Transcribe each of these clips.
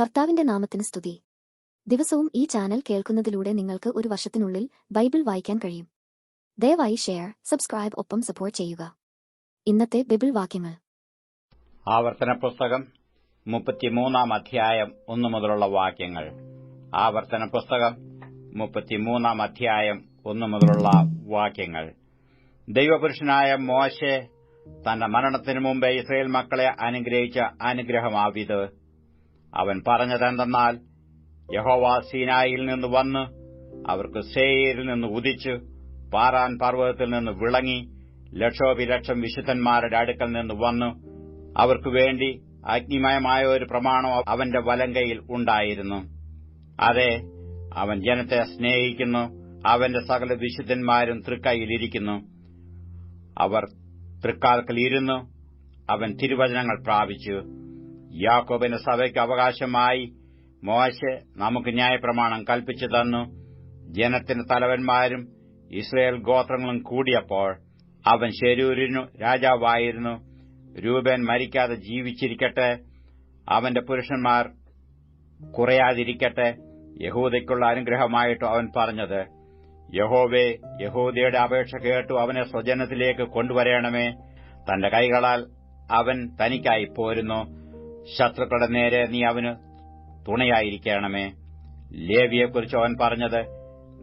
കർത്താവിന്റെ നാമത്തിന് സ്തുതി. ദിവസവും ഈ ചാനൽ കേൾക്കുന്നതിലൂടെ നിങ്ങൾക്ക് ഒരു വർഷത്തിനുള്ളിൽ ബൈബിൾ വായിക്കാൻ കഴിയും. ദയവായി ഷെയർ, സബ്സ്ക്രൈബ് ഒപ്പം സപ്പോർട്ട് ചെയ്യുക. ഇന്നത്തെ ബൈബിൾ വാക്യങ്ങൾ. ആവർത്തന പുസ്തകം 33 അധ്യായം 1 മുതലുള്ള വാക്യങ്ങൾ. ആവർത്തന പുസ്തകം 33 അധ്യായം 1 മുതലുള്ള വാക്യങ്ങൾ. ദൈവപുരുഷനായ മോശെ തന്റെ മരണത്തിനു മുമ്പ് ഇസ്രായേൽ മക്കളെ അനുഗ്രഹിച്ച അനുഗ്രഹമാവിത്. അവൻ പറഞ്ഞതെന്തെന്നാൽ, യഹോവ സീനായിൽ നിന്ന് വന്ന് അവർക്ക് സേയീരിൽ നിന്ന് ഉദിച്ച് പാറാൻ പർവ്വതത്തിൽ നിന്ന് വിളങ്ങി ലക്ഷോപിലക്ഷം വിശുദ്ധന്മാരുടെ അടുക്കൽ നിന്ന് വന്നു അവർക്കു വേണ്ടി അഗ്നിമയമായ ഒരു പ്രമാണം അവന്റെ വലങ്കയിൽ ഉണ്ടായിരുന്നു. അതെ, അവൻ ജനത്തെ സ്നേഹിക്കുന്നു. അവന്റെ സകല വിശുദ്ധന്മാരും തൃക്കൈയിലിരിക്കുന്നു. അവർ തൃക്കാൽക്കൽ ഇരുന്നു അവൻ തിരുവചനങ്ങൾ പ്രാപിച്ചു. യാക്കോബിന്റെ സഭയ്ക്ക് അവകാശമായി മോശെ നമുക്ക് ന്യായപ്രമാണം കൽപ്പിച്ചു തന്നു. ജനത്തിന് തലവന്മാരും ഇസ്രായേൽ ഗോത്രങ്ങളും കൂടിയപ്പോൾ അവൻ ശെരൂരിനു രാജാവായിരുന്നു. രൂബേൻ മരിക്കാതെ ജീവിച്ചിരിക്കട്ടെ, അവന്റെ പുരുഷന്മാർ കുറയാതിരിക്കട്ടെ. യഹൂദയ്ക്കുള്ള അനുഗ്രഹമായിട്ടു അവൻ പറഞ്ഞത്, യഹോവേ, യഹൂദയുടെ അപേക്ഷ കേട്ടു അവനെ സ്വജനത്തിലേക്ക് കൊണ്ടുവരേണമേ. തന്റെ കൈകളാൽ അവൻ തനിക്കായി പോരുന്നു. ശത്രുക്കളുടെ നേരെ നീ അവന് തുണയായിരിക്കണമേ. ലേവിയെക്കുറിച്ച് അവൻ പറഞ്ഞത്,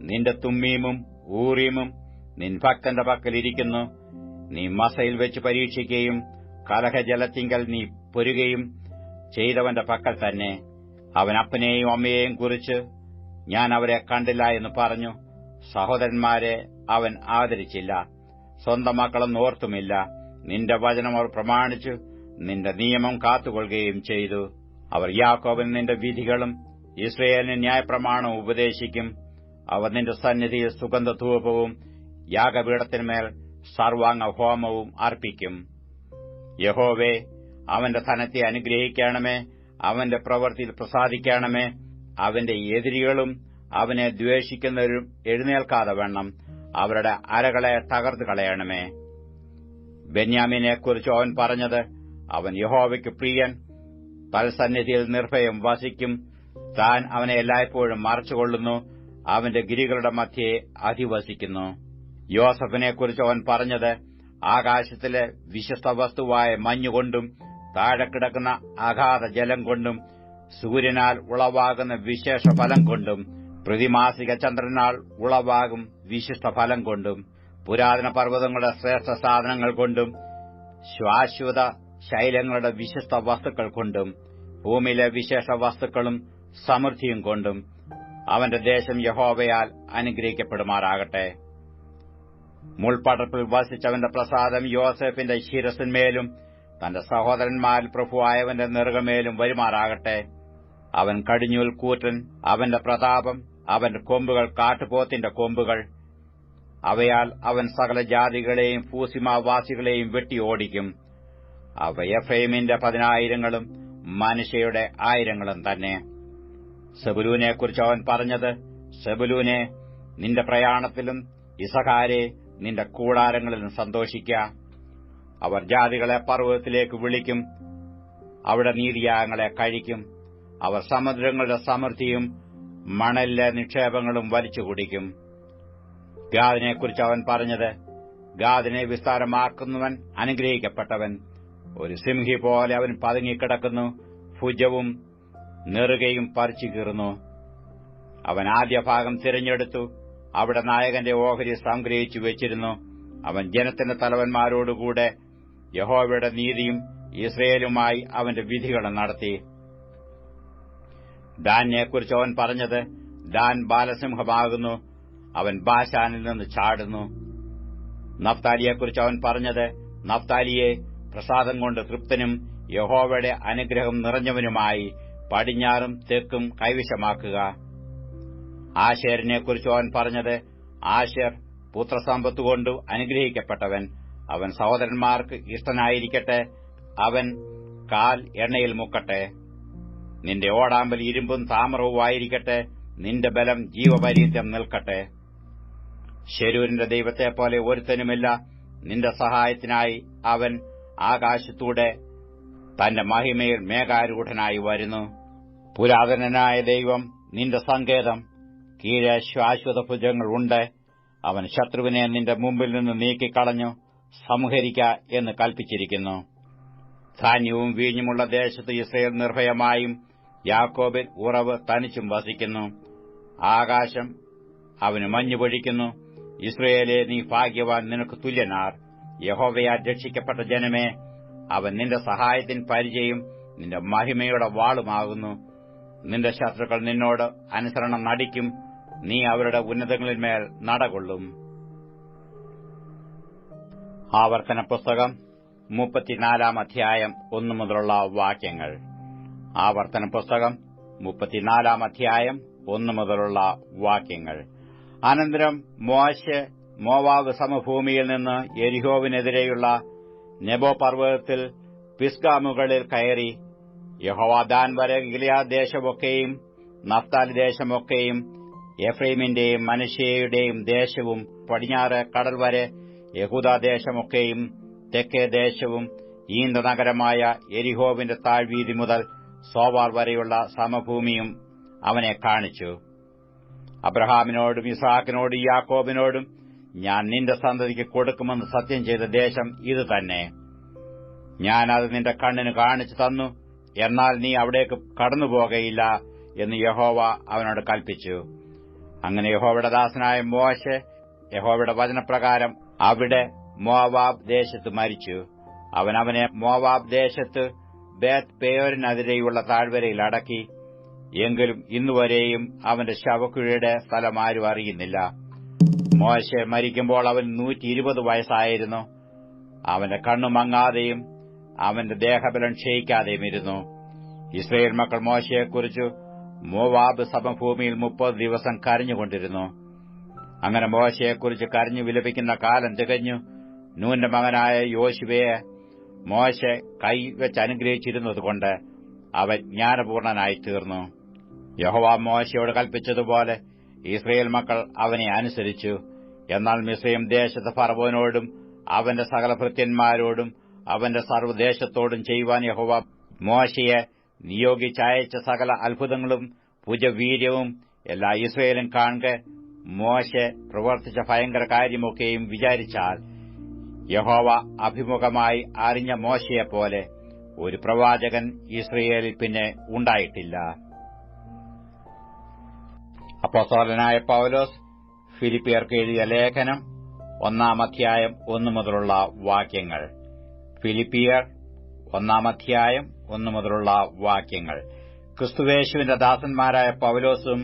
നിന്റെ തുമ്മീമും ഊറീമും നിൻ ഭക്തന്റെ പക്കലിരിക്കുന്നു. നീ മസയിൽ വെച്ച് പരീക്ഷിക്കുകയും കലഹജലത്തിങ്കൽ നീ പൊരുകയും ചെയ്തവന്റെ പക്കൽ തന്നെ. അവൻ അപ്പനെയും അമ്മയെയും കുറിച്ച് ഞാൻ അവരെ കണ്ടില്ല എന്ന് പറഞ്ഞു. സഹോദരന്മാരെ അവൻ ആദരിച്ചില്ല, സ്വന്തം മക്കളെന്ന് ഓർത്തുമില്ല. നിന്റെ വചനം അവർ പ്രമാണിച്ചു നിന്റെ നിയമം കാത്തുകൊള്ളുകയും ചെയ്തു. അവർ യാക്കോബിന് നിന്റെ വിധികളും ഇസ്രായേലിന് ന്യായപ്രമാണവും ഉപദേശിക്കും. അവർ നിന്റെ സന്നിധിയിൽ സുഗന്ധധൂപവും യാഗപീഠത്തിന്മേൽ സർവാംഗ ഹോമവും അർപ്പിക്കും. യഹോവേ, അവന്റെ ധനത്തെ അനുഗ്രഹിക്കണമേ. അവന്റെ പ്രവൃത്തിയിൽ പ്രസാദിക്കണമേ. അവന്റെ എതിരികളും അവനെ ദ്വേഷിക്കുന്നവരും എഴുന്നേൽക്കാതെ വണ്ണം അവരുടെ അരകളെ തകർത്ത് കളയണമേ. ബെന്യാമീനെക്കുറിച്ച് അവൻ പറഞ്ഞത്, അവൻ യഹോവയ്ക്ക് പ്രിയൻ, തൽസന്നിധിയിൽ നിർഭയം വസിക്കും. താൻ അവനെ എല്ലായ്പ്പോഴും മറച്ചുകൊള്ളുന്നു, അവന്റെ ഗിരികളുടെ മധ്യേ അധിവസിക്കുന്നു. യോസഫിനെക്കുറിച്ച് അവൻ പറഞ്ഞത്, ആകാശത്തിലെ വിശിഷ്ട വസ്തുവായ മഞ്ഞുകൊണ്ടും താഴെ കിടക്കുന്ന അഗാധ ജലം കൊണ്ടും സൂര്യനാൽ ഉളവാകുന്ന വിശേഷ ഫലം കൊണ്ടും പ്രതിമാസിക ചന്ദ്രനാൽ ഉളവാകും വിശിഷ്ട ഫലം കൊണ്ടും പുരാതന പർവ്വതങ്ങളുടെ ശ്രേഷ്ഠ സാധനങ്ങൾ കൊണ്ടും ശാശ്വത ശൈലങ്ങളുടെ വിശിഷ്ട വസ്തുക്കൾ കൊണ്ടും ഭൂമിയിലെ വിശേഷ വസ്തുക്കളും സമൃദ്ധിയും കൊണ്ടും അവന്റെ ദേശം യഹോവയാൽ അനുഗ്രഹിക്കപ്പെടുമാറാകട്ടെ. മുൾപടർപ്പിൽ വസിച്ചവന്റെ പ്രസാദം യോസേഫിന്റെ ശിരസിന്മേലും തന്റെ സഹോദരന്മാരിൽ പ്രഭുവായവന്റെ നെറുകമേലും വരുമാറാകട്ടെ. അവൻ കടിഞ്ഞൂൽ കൂറ്റൻ, അവന്റെ പ്രതാപം അവന്റെ കൊമ്പുകൾ കാട്ടുപോത്തിന്റെ കൊമ്പുകൾ. അവയാൽ അവൻ സകല ജാതികളെയും ഫൂസിമാവാസികളെയും വെട്ടിയോടിക്കും. അവ എഫ്രൈമിന്റെ 10,000-ങ്ങളും മനശ്ശെയുടെ 1,000-ങ്ങളും തന്നെ. സെബുലൂനെക്കുറിച്ച് അവൻ പറഞ്ഞത്, സെബുലൂനെ, നിന്റെ പ്രയാണത്തിലും ഇസഹാരെ, നിന്റെ കൂടാരങ്ങളിലും സന്തോഷിക്ക. അവർ ജാതികളെ പർവ്വതത്തിലേക്ക് വിളിക്കും, അവിടെ നീതിയാഗങ്ങളെ കഴിക്കും. അവർ സമുദ്രങ്ങളുടെ സമൃദ്ധിയും മണലിലെ നിക്ഷേപങ്ങളും വലിച്ചു കുടിക്കും. ഗാദിനെക്കുറിച്ച് അവൻ പറഞ്ഞത്, ഗാദിനെ വിസ്താരമാക്കുന്നവൻ അനുഗ്രഹിക്കപ്പെട്ടവൻ. ഒരു സിംഹി പോലെ അവൻ പതുങ്ങിക്കിടക്കുന്നു, ഭുജവും നെറുകയും പറിച്ചു കീറുന്നു. അവൻ ആദ്യ ഭാഗം തിരഞ്ഞെടുത്തു, അവിടെ നായകന്റെ ഓഹരി സംഗ്രഹിച്ചു വെച്ചിരുന്നു. അവൻ ജനത്തിന്റെ തലവന്മാരോടുകൂടെ യഹോവയുടെ നീതിയും ഇസ്രയേലുമായി അവന്റെ വിധികളും നടത്തി. ദാനിനെക്കുറിച്ച് അവൻ പറഞ്ഞത്, ദാൻ ബാലസിംഹമാകുന്നു, അവൻ ബാശാനിൽ നിന്ന് ചാടുന്നു. നഫ്താലിയെക്കുറിച്ച് അവൻ പറഞ്ഞത്, നഫ്താലിയെ, പ്രസാദം കൊണ്ട് തൃപ്തനും യഹോവയുടെ അനുഗ്രഹം നിറഞ്ഞവനുമായി പടിഞ്ഞാറും തെക്കും കൈവശമാക്കുക. ആശേരിനെക്കുറിച്ച് അവൻ പറഞ്ഞത്, ആശേർ പുത്രസമ്പത്തുകൊണ്ടു അനുഗ്രഹിക്കപ്പെട്ടവൻ, അവൻ സഹോദരന്മാർക്ക് ഇഷ്ടനായിരിക്കട്ടെ. അവൻ കാൽ എണ്ണയിൽ മുക്കട്ടെ. നിന്റെ ഓടാമ്പൽ ഇരുമ്പും താമ്രവുമായിരിക്കട്ടെ. നിന്റെ ബലം ജീവപര്യന്തം നിൽക്കട്ടെ. ശെരൂരിന്റെ ദൈവത്തെപ്പോലെ ഒരുത്തനുമില്ല. നിന്റെ സഹായത്തിനായി അവൻ ആകാശത്തൂടെ തന്റെ മഹിമയിൽ മേഘാരൂഢനായി വരുന്നു. പുരാതനനായ ദൈവം നിന്റെ സങ്കേതം, കീഴെ ശാശ്വത ഭുജങ്ങൾ ഉണ്ട്. അവൻ ശത്രുവിനെ നിന്റെ മുമ്പിൽ നിന്ന് നീക്കിക്കളഞ്ഞു സംഹരിക്ക എന്ന് കൽപ്പിച്ചിരിക്കുന്നു. ധാന്യവും വീഞ്ഞുമുള്ള ദേശത്ത് ഇസ്രായേൽ നിർഭയമായും യാക്കോബിൽ ഉറവ് തനിച്ചും വസിക്കുന്നു. ആകാശം അവന് മഞ്ഞു പൊഴിക്കുന്നു. ഇസ്രായേലേ, നീ ഭാഗ്യവാൻ, നിനക്ക് തുല്യനാർ. യഹോവയാൽ രക്ഷിക്കപ്പെട്ട ജനമേ, അവൻ നിന്റെ സഹായത്തിൻ പരിചയും നിന്റെ മഹിമയുടെ വാളുമാകുന്നു. നിന്റെ ശത്രുക്കൾ നിന്നോട് അനുസരണം നടിക്കും. നീ അവരുടെ ഉന്നതങ്ങളിന്മേൽ നടകൊള്ളും. ആവർത്തന പുസ്തകം 34 അധ്യായം 1 മുതലുള്ള വാക്യങ്ങൾ. ആവർത്തന പുസ്തകം 34 അധ്യായം 1 മുതലുള്ള വാക്യങ്ങൾ. അനന്തരം മോശെ മോവാബ് സമഭൂമിയിൽ നിന്ന് യെരിഹോവിനെതിരെയുള്ള നെബോ പർവ്വതത്തിൽ പിസ്ഗാ മുകളിൽ കയറി. യഹോവ ദാൻ വരെ ഗിലെയാദ് ദേശമൊക്കെയും നഫ്താലി ദേശമൊക്കെയും എഫ്രൈമിന്റെയും മനശ്ശെയുടെയും ദേശവും പടിഞ്ഞാറ് കടൽ വരെ യഹൂദാദേശമൊക്കെയും തെക്കേ ദേശവും ഈന്തനഗരമായ യെരിഹോവിന്റെ താഴ്വീതി മുതൽ സോവാർ വരെയുള്ള സമഭൂമിയും അവനെ കാണിച്ചു. അബ്രഹാമിനോടും ഇസ്ഹാക്കിനോടും യാക്കോബിനോടും ഞാൻ നിന്റെ സന്തതിക്ക് കൊടുക്കുമെന്ന് സത്യം ചെയ്ത ദേശം ഇത് തന്നെ. ഞാനത് നിന്റെ കണ്ണിന് കാണിച്ചു തന്നു, എന്നാൽ നീ അവിടേക്ക് കടന്നുപോകയില്ല എന്ന് യഹോവ അവനോട് കൽപ്പിച്ചു. അങ്ങനെ യഹോവയുടെ ദാസനായ മോശെ യഹോവയുടെ വചനപ്രകാരം അവിടെ മോവാബ് ദേശത്ത് മരിച്ചു. അവനെ മോവാബ് ദേശത്ത് ബേത്ത് പേയോരിനെതിരെയുള്ള താഴ്വരയിൽ അടക്കി. എങ്കിലും ഇന്നുവരെയും അവന്റെ ശവക്കുഴിയുടെ സ്ഥലം ആരും അറിയുന്നില്ല. മോശെ മരിക്കുമ്പോൾ അവൻ 120 വയസ്സായിരുന്നു. അവന്റെ കണ്ണു മങ്ങാതെയും അവന്റെ ദേഹബലം ക്ഷയിക്കാതെയും ഇരുന്നു. ഇസ്രായേൽ മക്കൾ മോശയെക്കുറിച്ച് മോവാബ് സമഭൂമിയിൽ 30 ദിവസം കരഞ്ഞുകൊണ്ടിരുന്നു. അങ്ങനെ മോശയെക്കുറിച്ച് കരഞ്ഞു വിലപിക്കുന്ന കാലം തികഞ്ഞു. നൂന്റെ മകനായ യോശുവയെ മോശെ കൈവച്ച് അനുഗ്രഹിച്ചിരുന്നതുകൊണ്ട് അവൻ ജ്ഞാനപൂർണനായി തീർന്നു. യഹോവ മോശയോട് കൽപ്പിച്ചതുപോലെ ഇസ്രായേൽ മക്കൾ അവനെ അനുസരിച്ചു. എന്നാൽ മിസ്രയീം ദേശത്ത് ഫറവോനോടും അവന്റെ സകല ഭൃത്യന്മാരോടും അവന്റെ സർവ്വദേശത്തോടും ചെയ്യുവാൻ യഹോവ മോശയെ നിയോഗിച്ചയച്ച സകല അത്ഭുതങ്ങളും ഭുജവീര്യവും എല്ലാ ഇസ്രായേലും കാണെ മോശെ പ്രവർത്തിച്ച ഭയങ്കര കാര്യമൊക്കെയും വിചാരിച്ചാൽ യഹോവ അഭിമുഖമായി അറിഞ്ഞ മോശയെപ്പോലെ ഒരു പ്രവാചകൻ ഇസ്രായേലിൽ പിന്നെ ഉണ്ടായിട്ടില്ല. അപ്പോസ്തലനായ പൗലോസ് ഫിലിപ്പിയർക്ക് എഴുതിയ ലേഖനം 1 അധ്യായം 1 മുതലുള്ള വാക്യങ്ങൾ. ഫിലിപ്പിയർ 1 അധ്യായം 1 മുതലുള്ള വാക്യങ്ങൾ. ക്രിസ്തുവേശുവിന്റെ ദാസന്മാരായ പൗലോസും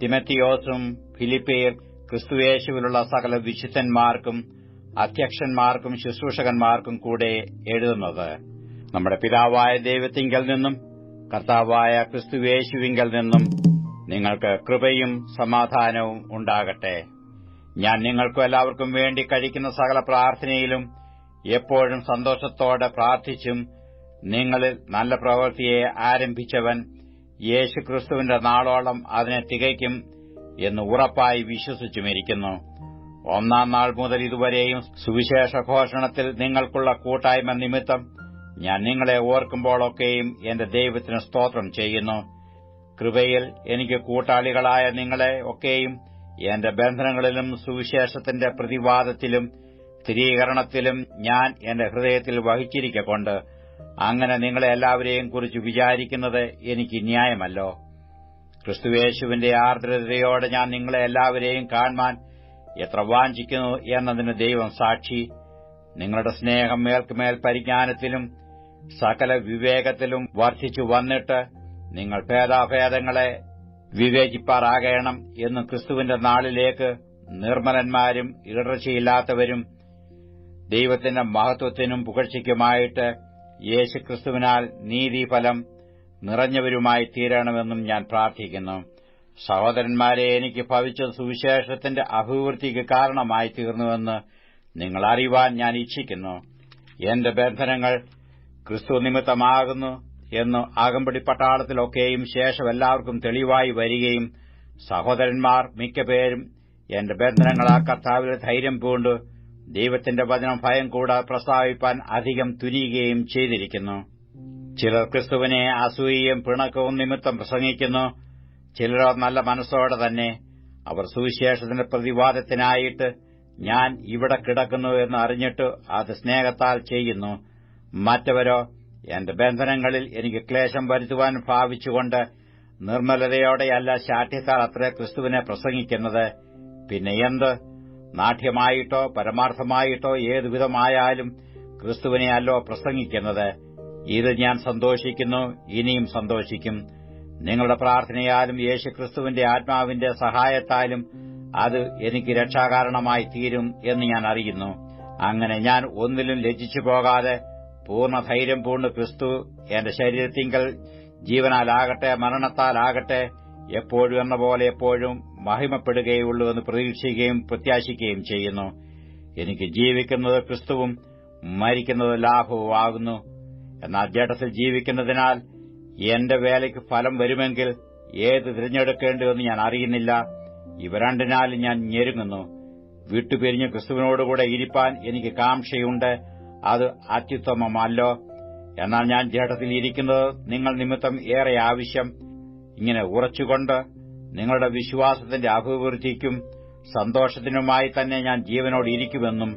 തിമത്തിയോസും ഫിലിപ്പിയർ ക്രിസ്തുവേശുവിലുള്ള സകല വിശുദ്ധന്മാർക്കും അധ്യക്ഷന്മാർക്കും ശുശ്രൂഷകന്മാർക്കും കൂടെ എഴുതുന്നത്, നമ്മുടെ പിതാവായ ദൈവത്തിങ്കൽ നിന്നും കർത്താവായ ക്രിസ്തുവേശുവിങ്കൽ നിന്നും നിങ്ങൾക്ക് കൃപയും സമാധാനവും ഉണ്ടാകട്ടെ. ഞാൻ നിങ്ങൾക്കും എല്ലാവർക്കും വേണ്ടി കഴിക്കുന്ന സകല പ്രാർത്ഥനയിലും എപ്പോഴും സന്തോഷത്തോടെ പ്രാർത്ഥിച്ചും നിങ്ങളിൽ നല്ല പ്രവൃത്തിയെ ആരംഭിച്ചവൻ യേശുക്രിസ്തുവിന്റെ നാളോളം അതിനെ തികയ്ക്കും എന്ന് ഉറപ്പായി വിശ്വസിച്ചുമിരിക്കുന്നു. 1 നാൾ മുതൽ ഇതുവരെയും സുവിശേഷ ഘോഷണത്തിൽ നിങ്ങൾക്കുള്ള കൂട്ടായ്മ നിമിത്തം ഞാൻ നിങ്ങളെ ഓർക്കുമ്പോഴൊക്കെയും എന്റെ ദൈവത്തിന് സ്തോത്രം ചെയ്യുന്നു. കൃപയിൽ എനിക്ക് കൂട്ടാളികളായ നിങ്ങളെ ഒക്കെയും എന്റെ ബന്ധനങ്ങളിലും സുവിശേഷത്തിന്റെ പ്രതിവാദത്തിലും സ്ഥിരീകരണത്തിലും ഞാൻ എന്റെ ഹൃദയത്തിൽ വഹിച്ചിരിക്കൊണ്ട് അങ്ങനെ നിങ്ങളെ എല്ലാവരെയും കുറിച്ച് വിചാരിക്കുന്നത് എനിക്ക് ന്യായമല്ലോ. ക്രിസ്തുയേശുവിന്റെ ആർദ്രതയോടെ ഞാൻ നിങ്ങളെ എല്ലാവരെയും കാണുവാൻ എത്ര വാഞ്ചിക്കുന്നു എന്നതിന് ദൈവം സാക്ഷി. നിങ്ങളുടെ സ്നേഹം മേൽക്കുമേൽ പരിജ്ഞാനത്തിലും സകല വിവേകത്തിലും വർദ്ധിച്ചു വന്നിട്ട് നിങ്ങൾ ഭേദാഭേദങ്ങളെ വിവേചിപ്പാറാകണം എന്ന് ക്രിസ്തുവിന്റെ നാളിലേക്ക് നിർമ്മലന്മാരും ഇടർച്ചയില്ലാത്തവരും ദൈവത്തിന്റെ മഹത്വത്തിനും പുകഴ്ചയ്ക്കുമായിട്ട് യേശുക്രിസ്തുവിനാൽ നീതിഫലം നിറഞ്ഞവരുമായി തീരണമെന്നും ഞാൻ പ്രാർത്ഥിക്കുന്നു. സഹോദരന്മാരെ, എനിക്ക് ഭവിച്ച സുവിശേഷത്തിന്റെ അഭിവൃദ്ധിക്ക് കാരണമായി തീർന്നുവെന്ന് നിങ്ങൾ അറിയുവാൻ ഞാൻ ഇച്ഛിക്കുന്നു. എന്റെ ബന്ധനങ്ങൾ ക്രിസ്തു നിമിത്തമാകുന്നു എന്ന് അകമ്പടി പട്ടാളത്തിലൊക്കെയും ശേഷം എല്ലാവർക്കും തെളിവായി വരികയും സഹോദരന്മാർ മിക്കപേരും എന്റെ ബന്ധനങ്ങളാ കർത്താവിലെ ധൈര്യം പൂണ്ട് ദൈവത്തിന്റെ വചനം ഭയം കൂടാതെ പ്രസ്താവിപ്പാൻ അധികം തുനിയുകയും ചെയ്തിരിക്കുന്നു. ചിലർ ക്രിസ്തുവിനെ അസൂയയും പിണക്കവും നിമിത്തം പ്രസംഗിക്കുന്നു. ചിലരോ നല്ല മനസ്സോടെ തന്നെ. അവർ സുവിശേഷത്തിന്റെ പ്രതിവാദത്തിനായിട്ട് ഞാൻ ഇവിടെ കിടക്കുന്നു എന്ന് അറിഞ്ഞിട്ട് അത് സ്നേഹത്താൽ ചെയ്യുന്നു. മറ്റവരോ എന്റെ ബന്ധനങ്ങളിൽ എനിക്ക് ക്ലേശം വരുത്തുവാൻ ഭാവിച്ചുകൊണ്ട് നിർമ്മലതയോടെയല്ല ശാഠ്യത്താൽ അത്രേ ക്രിസ്തുവിനെ പ്രസംഗിക്കുന്നത്. പിന്നെ എന്ത്? നാട്യമായിട്ടോ പരമാർത്ഥമായിട്ടോ ഏതുവിധമായാലും ക്രിസ്തുവിനെയല്ലോ പ്രസംഗിക്കുന്നത്. ഇത് ഞാൻ സന്തോഷിക്കുന്നു, ഇനിയും സന്തോഷിക്കും. നിങ്ങളുടെ പ്രാർത്ഥനയാലും യേശുക്രിസ്തുവിന്റെ ആത്മാവിന്റെ സഹായത്താലും അത് എനിക്ക് രക്ഷാകാരണമായി തീരും എന്ന് ഞാൻ അറിയുന്നു. അങ്ങനെ ഞാൻ ഒന്നിലും ലജ്ജിച്ചു പോകാതെ പൂർണ്ണ ധൈര്യം പൂണ്ട് ക്രിസ്തു എന്റെ ശരീരത്തിങ്കൽ ജീവനാലാകട്ടെ മരണത്താലാകട്ടെ എപ്പോഴും എന്ന പോലെ എപ്പോഴും മഹിമപ്പെടുകയുള്ളൂ എന്ന് പ്രതീക്ഷിക്കുകയും പ്രത്യാശിക്കുകയും ചെയ്യുന്നു. എനിക്ക് ജീവിക്കുന്നത് ക്രിസ്തുവും മരിക്കുന്നത് ലാഭവും ആകുന്നു. എന്നാൽ ജഡത്തിൽ ജീവിക്കുന്നതിനാൽ എന്റെ വേലയ്ക്ക് ഫലം വരുമെങ്കിൽ ഏത് തിരഞ്ഞെടുക്കേണ്ടതെന്ന് ഞാൻ അറിയുന്നില്ല. ഇവ രണ്ടിനാലും ഞാൻ ഞെരുങ്ങുന്നു. വിട്ടുപിരിഞ്ഞ് ക്രിസ്തുവിനോടുകൂടെ ഇരിപ്പാൻ എനിക്ക് കാംക്ഷയുണ്ട്. അത് അത്യുത്തമമല്ലോ. എന്നാൽ ഞാൻ ജഡത്തിൽ ഇരിക്കുന്നത് നിങ്ങൾ നിമിത്തം ഏറെ ആവശ്യം. ഇങ്ങനെ ഉറച്ചുകൊണ്ട് നിങ്ങളുടെ വിശ്വാസത്തിന്റെ അഭിവൃദ്ധിക്കും സന്തോഷത്തിനുമായി തന്നെ ഞാൻ ജീവനോട് ഇരിക്കുമെന്നും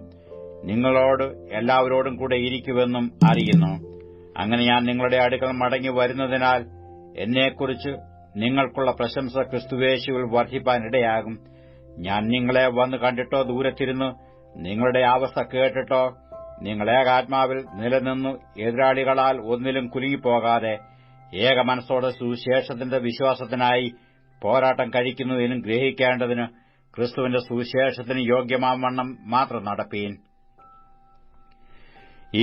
നിങ്ങളോട് എല്ലാവരോടും കൂടെ ഇരിക്കുമെന്നും അറിയുന്നു. അങ്ങനെ ഞാൻ നിങ്ങളുടെ അടുക്കൽ മടങ്ങി വരുന്നതിനാൽ എന്നെക്കുറിച്ച് നിങ്ങൾക്കുള്ള പ്രശംസ ക്രിസ്തുവേശുവിൽ വർദ്ധിപ്പാനിടയാകും. ഞാൻ നിങ്ങളെ വന്ന് കണ്ടിട്ടോ ദൂരത്തിരുന്ന് നിങ്ങളുടെ അവസ്ഥ കേട്ടിട്ടോ നിങ്ങൾ ഏകാത്മാവിൽ നിലനിന്നു എതിരാളികളാൽ ഒന്നിലും കുലുങ്ങിപ്പോകാതെ ഏക മനസ്സോടെ സുവിശേഷത്തിന്റെ വിശ്വാസത്തിനായി പോരാട്ടം കഴിക്കുന്നു എന്നും ഗ്രഹിക്കേണ്ടതിന് ക്രിസ്തുവിന്റെ സുവിശേഷത്തിന് യോഗ്യമാവണ്ണം മാത്രം നടപ്പീൻ.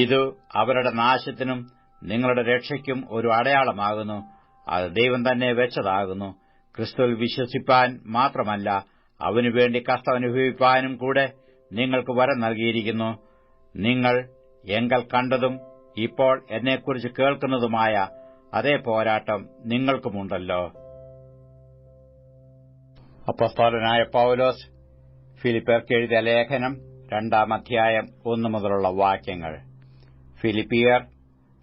ഇത് അവരുടെ നാശത്തിനും നിങ്ങളുടെ രക്ഷയ്ക്കും ഒരു അടയാളമാകുന്നു. അത് ദൈവം തന്നെ വെച്ചതാകുന്നു. ക്രിസ്തുവിൽ വിശ്വസിപ്പാൻ മാത്രമല്ല, അവനുവേണ്ടി കഷ്ടം അനുഭവിപ്പാനും കൂടെ നിങ്ങൾക്ക് വരം നൽകിയിരിക്കുന്നു. നിങ്ങൾ എങ്കൽ കണ്ടതും ഇപ്പോൾ എന്നെക്കുറിച്ച് കേൾക്കുന്നതുമായ അതേ പോരാട്ടം നിങ്ങൾക്കുമുണ്ടല്ലോ. അപ്പോസ്തലനായ പൗലോസ് ഫിലിപ്പിയർക്ക് എഴുതിയ ലേഖനം 2-ാം അധ്യായം 1 മുതലുള്ള വാക്യങ്ങൾ. ഫിലിപ്പിയർ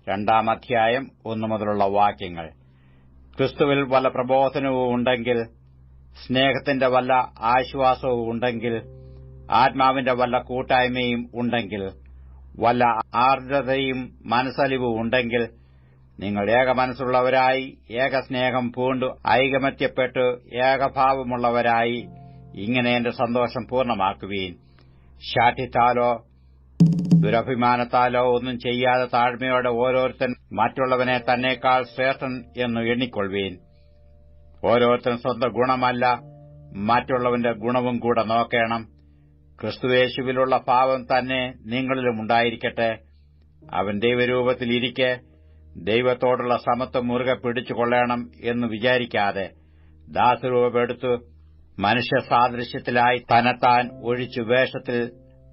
2-ാം അധ്യായം 1 മുതലുള്ള വാക്യങ്ങൾ. ക്രിസ്തുവിൽ വല്ല പ്രബോധനവും ഉണ്ടെങ്കിൽ, സ്നേഹത്തിന്റെ വല്ല ആശ്വാസവും ഉണ്ടെങ്കിൽ, ആത്മാവിന്റെ വല്ല കൂട്ടായ്മയും ഉണ്ടെങ്കിൽ, വല്ല ആർദ്രതയും മനസ്സലിവും ഉണ്ടെങ്കിൽ, നിങ്ങൾ ഏകമനസ്സുള്ളവരായി ഏകസ്നേഹം പൂണ്ടു ഐകമത്യപ്പെട്ട് ഏകഭാവമുള്ളവരായി ഇങ്ങനെ എന്റെ സന്തോഷം പൂർണ്ണമാക്കുവീൻ. ശാഠ്യത്താലോ ദുരഭിമാനത്താലോ ഒന്നും ചെയ്യാതെ താഴ്മയോടെ ഓരോരുത്തൻ മറ്റുള്ളവനെ തന്നേക്കാൾ ശ്രേഷ്ഠൻ എന്ന് എണ്ണിക്കൊള്ളുവീൻ. ഓരോരുത്തൻ സ്വന്തം ഗുണമല്ല, മറ്റുള്ളവന്റെ ഗുണവും കൂടെ നോക്കണം. ക്രിസ്തുയേശുവിലുള്ള ഭാവം തന്നെ നിങ്ങളിലും ഉണ്ടായിരിക്കട്ടെ. അവൻ ദൈവരൂപത്തിലിരിക്കെ ദൈവത്തോടുള്ള സമത്വം മുറുകെ പിടിച്ചുകൊള്ളണം എന്ന് വിചാരിക്കാതെ ദാസരൂപമെടുത്തു മനുഷ്യസാദൃശ്യത്തിലായി തന്നെത്താൻ ഒഴിച്ചു വേഷത്തിൽ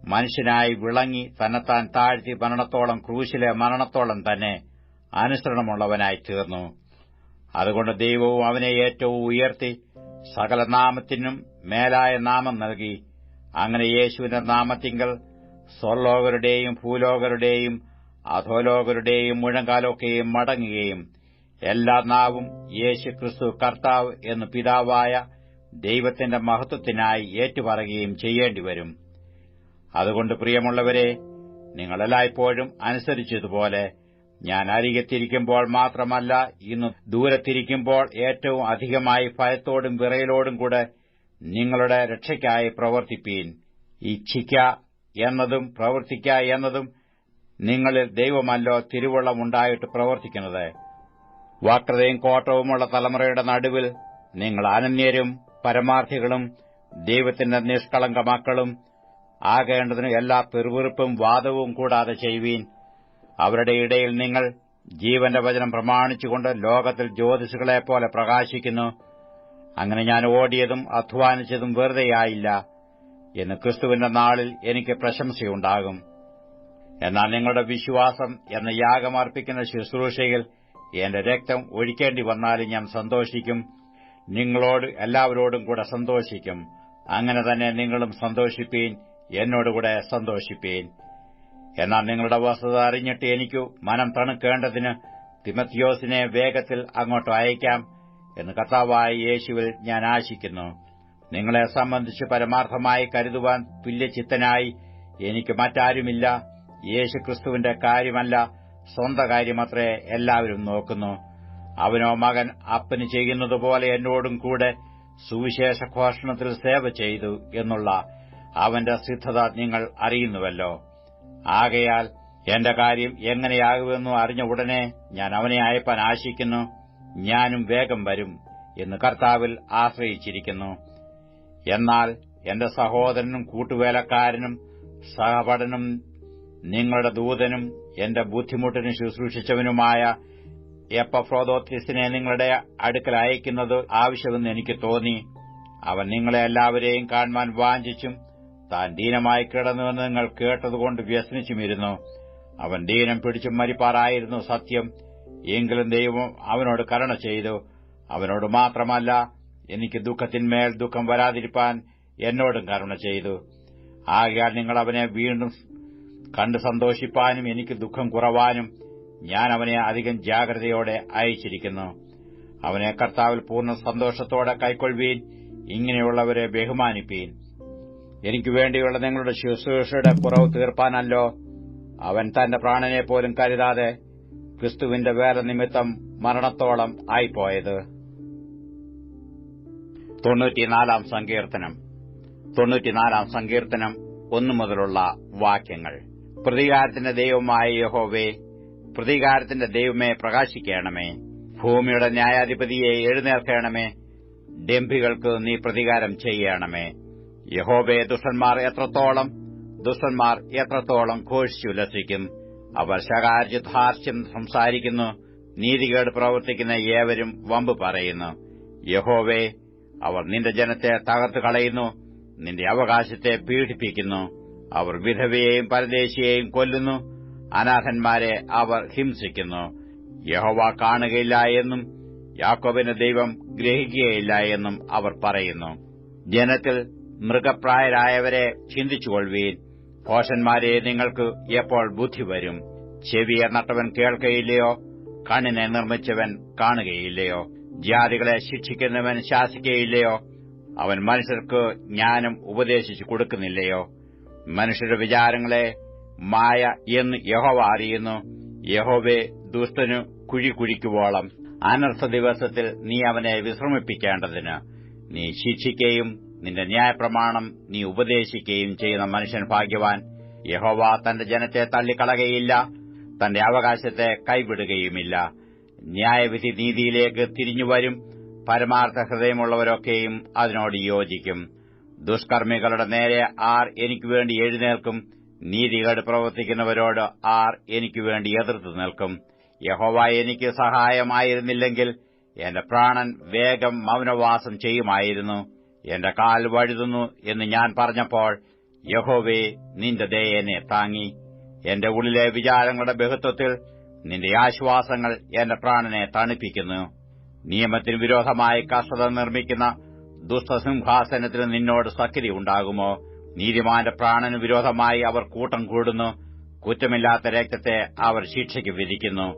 മനുഷ്യനായി വിളങ്ങി തന്നെത്താൻ താഴ്ത്തി മരണത്തോളം, ക്രൂശിലെ മരണത്തോളം തന്നെ അനുസരണമുള്ളവനായി തീർന്നു. അതുകൊണ്ട് ദൈവവും അവനെ ഏറ്റവും ഉയർത്തി സകല നാമത്തിനും മേലായ നാമം നൽകി. അങ്ങനെ യേശുവിന്റെ നാമത്തിങ്കൽ സ്വർലോകരുടെയും ഭൂലോകരുടെയും അധോലോകരുടെയും മുഴങ്കാലൊക്കെയും മടങ്ങുകയും എല്ലാ നാവും യേശുക്രിസ്തു കർത്താവ് എന്ന് പിതാവായ ദൈവത്തിന്റെ മഹത്വത്തിനായി ഏറ്റുപറയുകയും ചെയ്യേണ്ടിവരും. അതുകൊണ്ട് പ്രിയമുള്ളവരെ, നിങ്ങളെല്ലായ്പ്പോഴും അനുസരിച്ചതുപോലെ ഞാൻ അരികത്തിരിക്കുമ്പോൾ മാത്രമല്ല, ഇന്ന് ദൂരത്തിരിക്കുമ്പോൾ ഏറ്റവും അധികമായി ഭയത്തോടും വിറയലോടും കൂടെ നിങ്ങളുടെ രക്ഷയ്ക്കായി പ്രവർത്തിപ്പീൻ. ഇച്ഛിക്ക എന്നതും പ്രവർത്തിക്ക എന്നതും നിങ്ങളിൽ ദൈവമല്ലോ തിരുവുള്ളമുണ്ടായിട്ട് പ്രവർത്തിക്കുന്നത്. വക്രതയും കോട്ടവുമുള്ള തലമുറയുടെ നടുവിൽ നിങ്ങൾ അനന്യരും പരമാർത്ഥികളും ദൈവത്തിന്റെ നിഷ്കളങ്ക മക്കളും ആകേണ്ടതിന് എല്ലാ പെറുവിറുപ്പും വാദവും കൂടാതെ ചെയ്യുവീൻ. അവരുടെ ഇടയിൽ നിങ്ങൾ ജീവന്റെ വചനം പ്രമാണിച്ചുകൊണ്ട് ലോകത്തിൽ ജ്യോതിഷുകളെപ്പോലെ പ്രകാശിക്കുന്നു. അങ്ങനെ ഞാൻ ഓടിയതും അധ്വാനിച്ചതും വെറുതെയായില്ല എന്ന് ക്രിസ്തുവിന്റെ നാളിൽ എനിക്ക് പ്രശംസയുണ്ടാകും. എന്നാൽ നിങ്ങളുടെ വിശ്വാസം എന്ന യാഗമർപ്പിക്കുന്ന ശുശ്രൂഷയിൽ എന്റെ രക്തം ഒഴിക്കേണ്ടി വന്നാലും ഞാൻ സന്തോഷിക്കും. നിങ്ങളോട് എല്ലാവരോടും കൂടെ സന്തോഷിക്കും. അങ്ങനെ തന്നെ നിങ്ങളും സന്തോഷിപ്പീൻ, എന്നോടുകൂടെ സന്തോഷിപ്പീൻ. എന്നാൽ നിങ്ങളുടെ വസ്തുത അറിഞ്ഞിട്ട് എനിക്കു മനം തണുക്കേണ്ടതിന് തിമത്തിയോസിനെ വേഗത്തിൽ അങ്ങോട്ട് അയക്കാം എന്ന് കർത്താവായ യേശുവിൽ ഞാൻ ആശിക്കുന്നു. നിങ്ങളെ സംബന്ധിച്ച് പരമാർത്ഥമായി കരുതുവാൻ തുല്യചിത്തനായി എനിക്ക് മറ്റാരുമില്ല. യേശുക്രിസ്തുവിന്റെ കാര്യമല്ല, സ്വന്തം കാര്യമത്രേ എല്ലാവരും നോക്കുന്നു. അവനോ മകൻ അപ്പന് ചെയ്യുന്നതുപോലെ എന്നോടും കൂടെ സുവിശേഷ ഘോഷണത്തിൽ സേവ ചെയ്തു എന്നുള്ള അവന്റെ സിദ്ധത നിങ്ങൾ അറിയുന്നുവല്ലോ. ആകയാൽ എന്റെ കാര്യം എങ്ങനെയാകുമെന്നു അറിഞ്ഞ ഉടനെ ഞാൻ അവനെ അയപ്പാൻ ആശിക്കുന്നു. ഞാനും വേഗം വരും എന്ന് കർത്താവിൽ ആശ്രയിച്ചിരിക്കുന്നു. എന്നാൽ എന്റെ സഹോദരനും കൂട്ടുവേലക്കാരനും സഹപഠനും നിങ്ങളുടെ ദൂതനും എന്റെ ബുദ്ധിമുട്ടിന് ശുശ്രൂഷിച്ചവനുമായ എപ്പഫ്രോദോത്തിസിനെ നിങ്ങളുടെ അടുക്കൽ അയക്കുന്നത് ആവശ്യമെന്ന് എനിക്ക് തോന്നി. അവൻ നിങ്ങളെ എല്ലാവരെയും കാണുവാൻ വാഞ്ചിച്ചും താൻ ദീനമായി കിടന്നുവെന്ന് നിങ്ങൾ കേട്ടതുകൊണ്ട് വ്യസനിച്ചുമിരുന്നു. അവൻ ദീനം പിടിച്ചും മരിപ്പാറായിരുന്നു സത്യം. എങ്കിലും ദൈവം അവനോട് കരുണ ചെയ്തു. അവനോട് മാത്രമല്ല, എനിക്ക് ദുഃഖത്തിന്മേൽ ദുഃഖം വരാതിരിപ്പാൻ എന്നോടും കരുണ ചെയ്തു. ആകയാൽ നിങ്ങൾ അവനെ വീണ്ടും കണ്ട് സന്തോഷിപ്പാനും എനിക്ക് ദുഃഖം കുറവാനും ഞാൻ അവനെ അധികം ജാഗ്രതയോടെ അയച്ചിരിക്കുന്നു. അവനെ കർത്താവിൽ പൂർണ്ണ സന്തോഷത്തോടെ കൈക്കൊള്ളുവീൻ. ഇങ്ങനെയുള്ളവരെ ബഹുമാനിപ്പീൻ. എനിക്ക് വേണ്ടിയുള്ള നിങ്ങളുടെ ശുശ്രൂഷയുടെ കുറവ് തീർപ്പാനല്ലോ അവൻ തന്റെ പ്രാണനെ പോലും കരുതാതെ ക്രിസ്തുവിന്റെ വേല നിമിത്തം മരണത്തോളം ആയിപ്പോയത്. 94 സങ്കീർത്തനം 1 മുതലുള്ള വാക്യങ്ങൾ. പ്രതികാരത്തിന്റെ ദൈവമായ യഹോവേ, പ്രതികാരത്തിന്റെ ദൈവമേ, പ്രകാശിക്കണമേ. ഭൂമിയുടെ ന്യായാധിപതിയെ എഴുന്നേൽക്കണമേ. ഡംഭികൾക്ക് നീ പ്രതികാരം ചെയ്യണമേ. യഹോവേ, ദുഷ്ടന്മാർ എത്രത്തോളം ഘോഷിച്ചുല്ലസിക്കും. അവർ ശകാരചിദ്ധാർഷ്യം സംസാരിക്കുന്നു. നീതികേട് പ്രവർത്തിക്കുന്ന ഏവരും വമ്പ് പറയുന്നു. യഹോവേ, അവർ നിന്റെ ജനത്തെ തകർത്തു കളയുന്നു. നിന്റെ അവകാശത്തെ പീഡിപ്പിക്കുന്നു. അവർ വിധവയെയും പരദേശിയെയും കൊല്ലുന്നു. അനാഥന്മാരെ അവർ ഹിംസിക്കുന്നു. യഹോവ കാണുകയില്ല എന്നും യാക്കോബിന്റെ ദൈവം ഗ്രഹിക്കുകയില്ല എന്നും അവർ പറയുന്നു. ജനത്തിൽ മൃഗപ്രായരായവരെ ചിന്തിച്ചുകൊള്ളുവീൻ. ഭോഷന്മാരെ, നിങ്ങൾക്ക് എപ്പോൾ ബുദ്ധി വരും? ചെവിയെ നട്ടവൻ കേൾക്കയില്ലയോ? കണ്ണിനെ നിർമ്മിച്ചവൻ കാണുകയില്ലയോ? ജാതികളെ ശിക്ഷിക്കുന്നവൻ ശാസിക്കയില്ലയോ? അവൻ മനുഷ്യർക്ക് ജ്ഞാനം ഉപദേശിച്ചു കൊടുക്കുന്നില്ലയോ? മനുഷ്യരുടെ വിചാരങ്ങളെ മായ എന്ന് യഹോവ അറിയുന്നു. യഹോവേ, ദുഷ്ടനു കുഴി കുഴിക്കുവോളം അനർത്ഥ ദിവസത്തിൽ നീ അവനെ വിശ്രമിപ്പിക്കേണ്ടതിന് നീ ശിക്ഷിക്കുകയും നിന്റെ ന്യായപ്രമാണം നീ ഉപദേശിക്കുകയും ചെയ്യുന്ന മനുഷ്യൻ ഭാഗ്യവാൻ. യഹോവ തന്റെ ജനത്തെ തള്ളിക്കളകയില്ല, തന്റെ അവകാശത്തെ കൈവിടുകയുമില്ല. ന്യായവിധി നീതിയിലേക്ക് തിരിഞ്ഞുവരും. പരമാർത്ഥ ഹൃദയമുള്ളവരൊക്കെയും അതിനോട് യോജിക്കും. ദുഷ്കർമ്മികളുടെ നേരെ ആർ എനിക്കുവേണ്ടി എഴുന്നേൽക്കും? നീതികേട് പ്രവർത്തിക്കുന്നവരോട് ആർ എനിക്കുവേണ്ടി എതിർത്തു നിൽക്കും? യഹോവ എനിക്ക് സഹായമായിരുന്നില്ലെങ്കിൽ എന്റെ പ്രാണൻ വേഗം മൗനവാസം ചെയ്യുമായിരുന്നു. എന്റെ കാൽ വഴുതുന്നു എന്ന് ഞാൻ പറഞ്ഞപ്പോൾ യഹോവേ, നിന്റെ ദയ എന്നെ താങ്ങി. എന്റെ ഉള്ളിലെ വിചാരങ്ങളുടെ ബഹുത്വത്തിൽ നിന്റെ ആശ്വാസങ്ങൾ എന്റെ പ്രാണനെ തണുപ്പിക്കുന്നു. നിയമത്തിന് വിരോധമായി കഷ്ടത നിർമ്മിക്കുന്ന ദുഷ്ടസിംഹാസനത്തിന് നിന്നോട് സഖ്യത ഉണ്ടാകുമോ? നീതിമാന്റെ പ്രാണന് വിരോധമായി അവർ കൂട്ടം കൂടുന്നു. കുറ്റമില്ലാത്ത രക്തത്തെ അവർ ശിക്ഷയ്ക്ക് വിധിക്കുന്നു.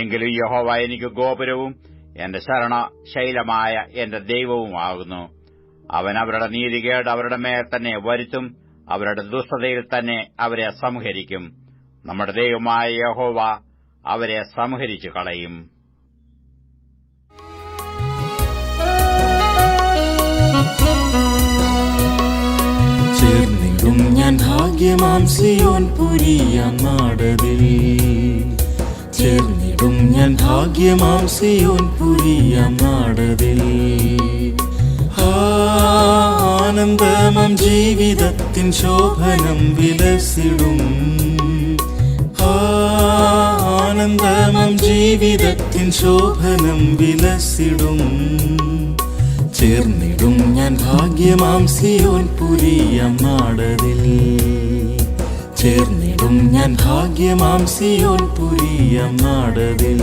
എങ്കിലും യഹോവ എനിക്ക് ഗോപുരവും എന്റെ ശരണശൈലമായ എന്റെ ദൈവവുമാകുന്നു. അവൻ അവരുടെ നീതികേട് അവരുടെ മേൽ തന്നെ വരുത്തും. അവരുടെ ദുഷ്ടതയിൽ തന്നെ അവരെ സംഹരിക്കും. നമ്മുടെ ദൈവമായ യഹോവ അവരെ സംഹരിച്ചു കളയും. ചേർന്നിടും ഞാൻ ഭാഗ്യമാം സിയോൻ പുരിയാം നാടതിൽ. ചേർന്നിടും ഞാൻ ഭാഗ്യമാം സിയോൻ പുരിയാം നാടതിൽ. ആനന്ദമം ജീവിതത്തിൻ ശോഭനം വിലസിടും. ആനന്ദമം ജീവിതത്തിൻ ശോഭനം വിലസിടും. ചേർന്നിടും ഞാൻ ഭാഗ്യമാം സിയോൻ പുരിയാം നാടതിൽ. ചേർന്നിടും ഞാൻ ഭാഗ്യമാം സിയോൻ പുരിയാം നാടതിൽ.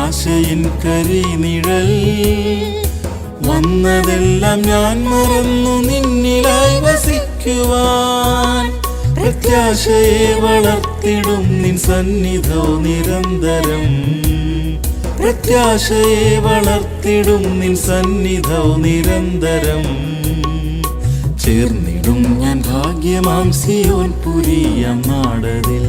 പ്രത്യാശയിൻ കരിനിഴൽ വന്നതെല്ലാം ഞാൻ മറന്നു നിന്നിലായി വസിക്കുവാൻ. പ്രത്യാശയെ വളർത്തിടും നിൻ സന്നിധോ നിരന്തരം. പ്രത്യാശയെ വളർത്തിടും നിൻ സന്നിധോ നിരന്തരം. ചേർന്നിടും ഞാൻ ഭാഗ്യമാം സിയോൻ പുരിയം നാടതിൽ.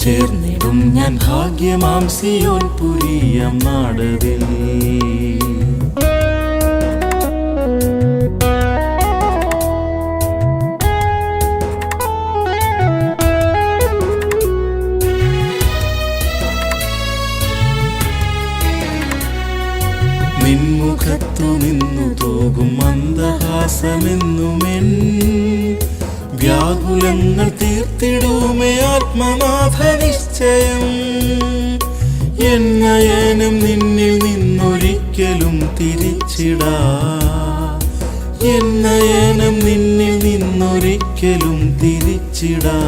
ചേർന്നിടും ഞാൻ ഭാഗ്യമാം സിയോൻ പുരിയം നാടതിൽ. നിൻമുഖത്തു നിന്നു തോകും മന്ദഹാസമെന്നുമെൻ വ്യാകുലങ്ങൾ തീർത്തിടുമേ ആത്മനാഥ നിശ്ചയം. എന്നയനം നിന്നിൽ നിന്നൊരിക്കലും തിരിച്ചിടാ. എന്നയനം നിന്നിൽ നിന്നൊരിക്കലും തിരിച്ചിടാ.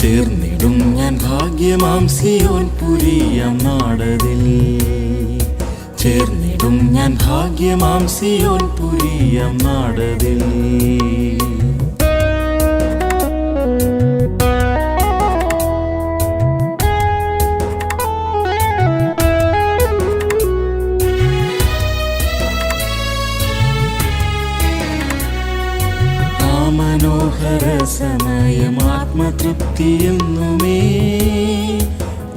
ചേർന്നിടും ഞാൻ ഭാഗ്യമാം സിയോൻ പുരിയം നാടതിൽ. ചേർന്നിടും ഞാൻ ഭാഗ്യമാം സിയോൻ പുരിയം നാടതിൽ. മനോഹര സമയം ആത്മതൃപ്തിയെന്നുമേ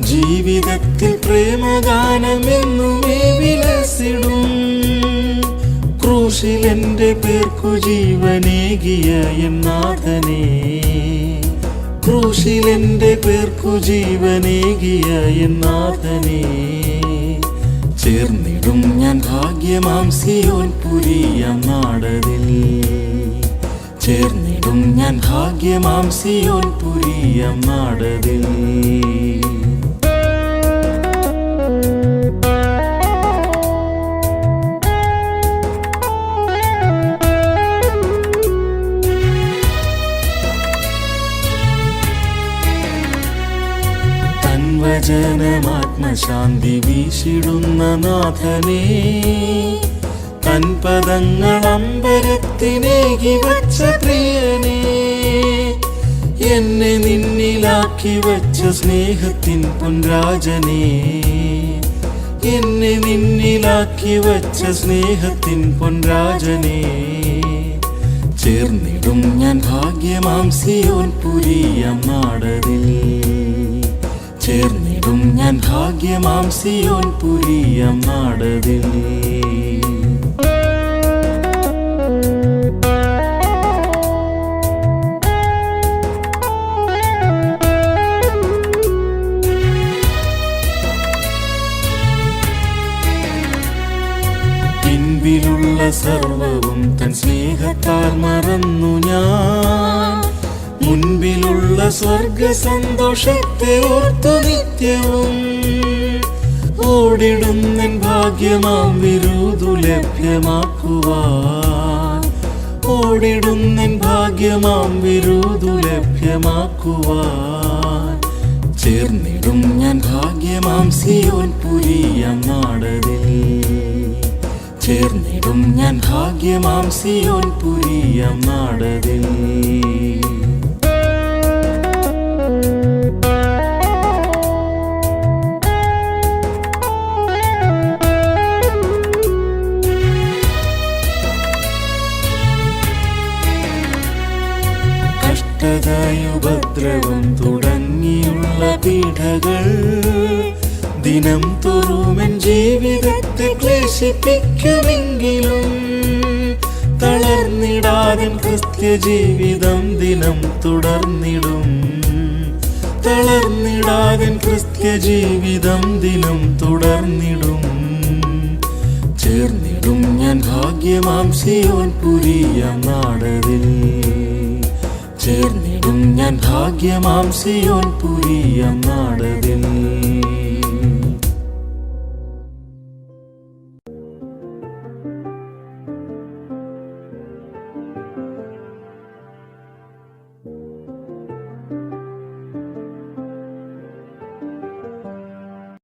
ജീവിതത്തിൽ പ്രേമഗാനമെന്നുമേ വിലസിടും. ക്രൂശിൽ എൻ്റെ പേർക്കു ജീവനേകിയ എൻ നാഥനേ. ക്രൂശിൽ എൻ്റെ പേർക്കു ജീവനേകിയ എൻ നാഥനേ. ചേർന്നിടും ഞാൻ ഭാഗ്യമാം സിയോൻ പുരിയം നാടതിൽ. ചേർന്നിടും ഞാൻ ഭാഗ്യമാം സിയോൻ പുരിയം നാടതിൽ. തൻവചനമാത്മശാന്തി വീശിടുന്ന നാഥനേ. തൻ പദങ്ങൾ അമ്പരത്തിനേകി വച്ച പ്രിയനേ. എന്നെ നിന്നിലാക്കി വച്ച സ്നേഹത്തിൻ പൊൻരാജനേ. എന്നെ നിന്നിലാക്കി വച്ച സ്നേഹത്തിൻ പൊൻരാജനേ. ചേർന്നിടും ഞാൻ ഭാഗ്യമാം സിയോൻ പുരിയം നാടതിൽ. ചേർന്നിടും ഞാൻ ഭാഗ്യമാം സിയോൻ പുരിയം നാടതിൽ. പിൻപിലുള്ള സർവവും തൻ സ്നേഹത്താൽ മറന്നു ഞാൻ. മുൻപിലുള്ള സ്വർഗ സന്തോഷത്തെ ഓർത്തു നിത്യവും ഓടിടുന്നെൻ ഭാഗ്യമാം വിരുദു ലഭ്യമാക്കുവാൻ. ഓടിടുന്നെൻ ഭാഗ്യമാം വിരുദു ലഭ്യമാക്കുവാൻ. ചേർന്നിടും ഞാൻ ഭാഗ്യമാം സിയോൻ പുരിയം നാടതിൽ. ചേർന്നിടും ഞാൻ ഭാഗ്യമാം സിയോൻ പുരിയം നാടതിൽ. കഷ്ടതയുപദ്രവം തുടങ്ങിയുള്ള പീഡകൾ ദിനം തോറുമെൻ ജീവിതത്തെ ക്ലേശിപ്പിക്കുമെങ്കിലും തളർന്നിടാതെ ക്രിസ്ത്യ ജീവിതം ദിനം തുടർന്നിടും. തളർന്നിടാതെ ക്രിസ്ത്യ ജീവിതം ദിനം തുടർന്നിടും. ചേർന്നിടും ഞാൻ ഭാഗ്യമാം സിയോൻ പുരിയം നാടതിൽ. ചേർന്നിടും ഞാൻ ഭാഗ്യമാം സിയോൻ പുരിയം നാടതിൽ.